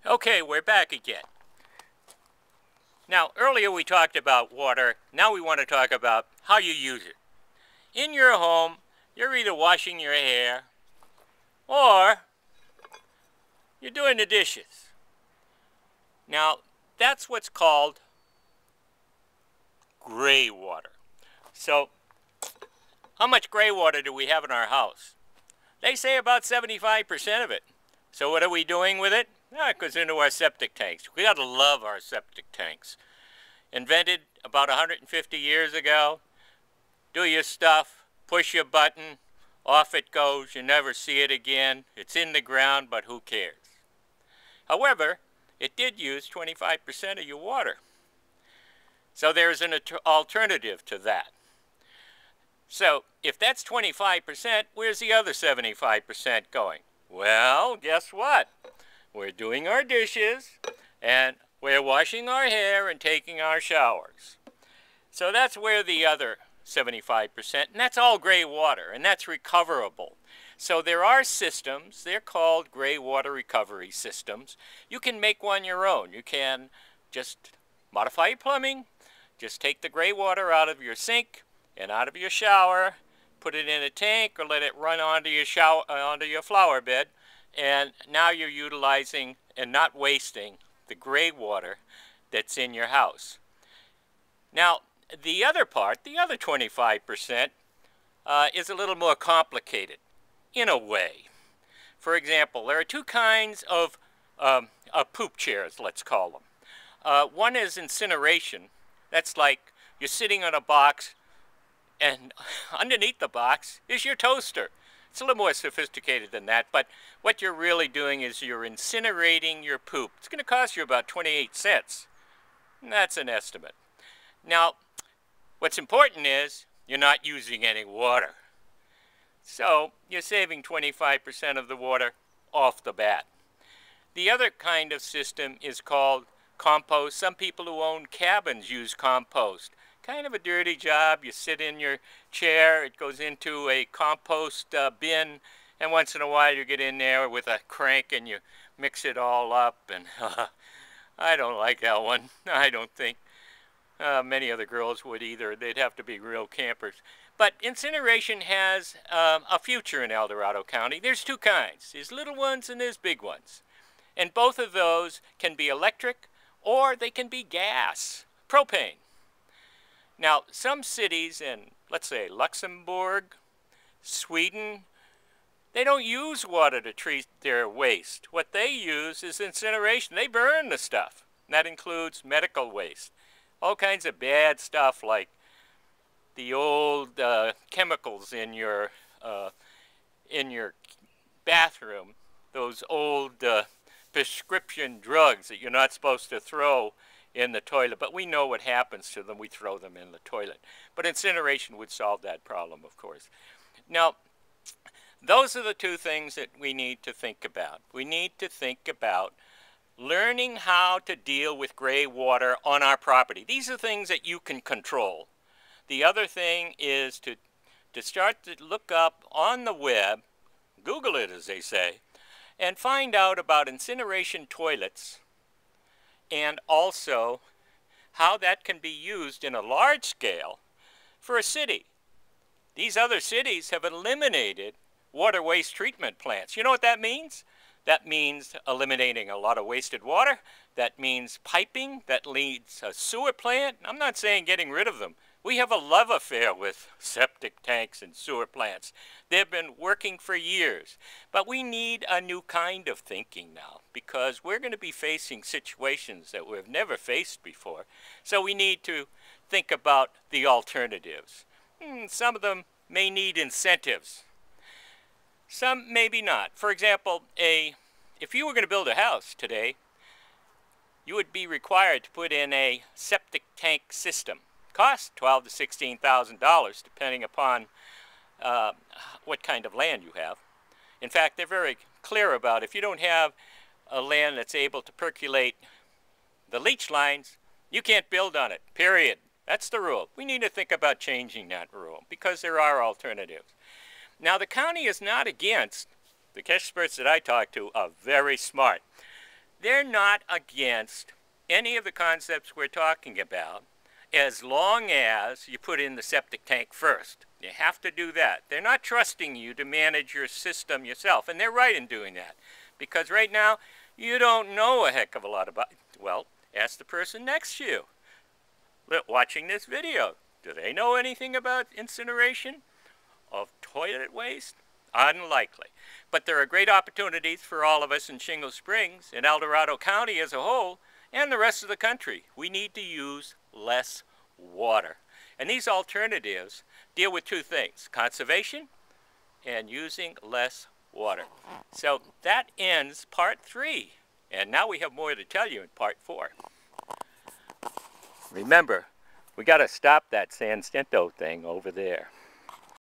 Okay, we're back again. Now, earlier we talked about water. Now we want to talk about how you use it. In your home, you're either washing your hair or you're doing the dishes. Now, that's what's called gray water. So, how much gray water do we have in our house? They say about 75% of it. So what are we doing with it? It goes into our septic tanks. We got to love our septic tanks. Invented about 150 years ago. Do your stuff, push your button, off it goes. You never see it again. It's in the ground, but who cares? However, it did use 25% of your water. So there's an alternative to that. So if that's 25%, where's the other 75% going? Well, guess what? We're doing our dishes, and we're washing our hair and taking our showers. So that's where the other 75%, and that's all gray water, and that's recoverable. So there are systems, they're called gray water recovery systems. You can make one your own. You can just modify your plumbing, just take the gray water out of your sink and out of your shower, put it in a tank or let it run onto your flower bed, and now you're utilizing and not wasting the gray water that's in your house. Now, the other part, the other 25%, is a little more complicated, in a way. For example, there are two kinds of poop chairs, let's call them. One is incineration. That's like you're sitting on a box, and underneath the box is your toaster. It's a little more sophisticated than that, but what you're really doing is you're incinerating your poop. It's going to cost you about 28 cents. And that's an estimate. Now, what's important is you're not using any water. So you're saving 25% of the water off the bat. The other kind of system is called compost. Some people who own cabins use compost. Kind of a dirty job. You sit in your chair, it goes into a compost bin, and once in a while you get in there with a crank and you mix it all up, and I don't like that one. I don't think many other girls would either. They'd have to be real campers. But incineration has a future in El Dorado County. There's two kinds. There's little ones and there's big ones. And both of those can be electric or they can be gas, propane. Now, some cities in, let's say, Luxembourg, Sweden, they don't use water to treat their waste. What they use is incineration. They burn the stuff. And that includes medical waste. All kinds of bad stuff like the old chemicals in your bathroom, those old prescription drugs that you're not supposed to throw in the toilet, but we know what happens to them. We throw them in the toilet. But incineration would solve that problem, of course. Now, those are the two things that we need to think about. We need to think about learning how to deal with gray water on our property. These are things that you can control. The other thing is to start to look up on the web, Google it as they say, and find out about incineration toilets and also how that can be used in a large scale for a city. These other cities have eliminated water waste treatment plants. You know what that means? That means eliminating a lot of wasted water. That means piping. That leads a sewer plant. I'm not saying getting rid of them. We have a love affair with septic tanks and sewer plants. They've been working for years. But we need a new kind of thinking now because we're going to be facing situations that we've never faced before. So we need to think about the alternatives. Some of them may need incentives. Some maybe not. For example, if you were going to build a house today, you would be required to put in a septic tank system. Costs $12,000 to $16,000 depending upon what kind of land you have. In fact, they're very clear about if you don't have a land that's able to percolate the leach lines, you can't build on it, period. That's the rule. We need to think about changing that rule because there are alternatives. Now, the county is not against, the experts that I talk to are very smart. they're not against any of the concepts we're talking about as long as you put in the septic tank first. You have to do that. They're not trusting you to manage your system yourself, and they're right in doing that. Because right now, you don't know a heck of a lot about it. Well, ask the person next to you watching this video. Do they know anything about incineration of toilet waste? Unlikely. But there are great opportunities for all of us in Shingle Springs, in El Dorado County as a whole, and the rest of the country. We need to use less water. And these alternatives deal with two things: conservation and using less water. So that ends part 3. And now we have more to tell you in part 4. Remember, we got to stop that San Jacinto thing over there.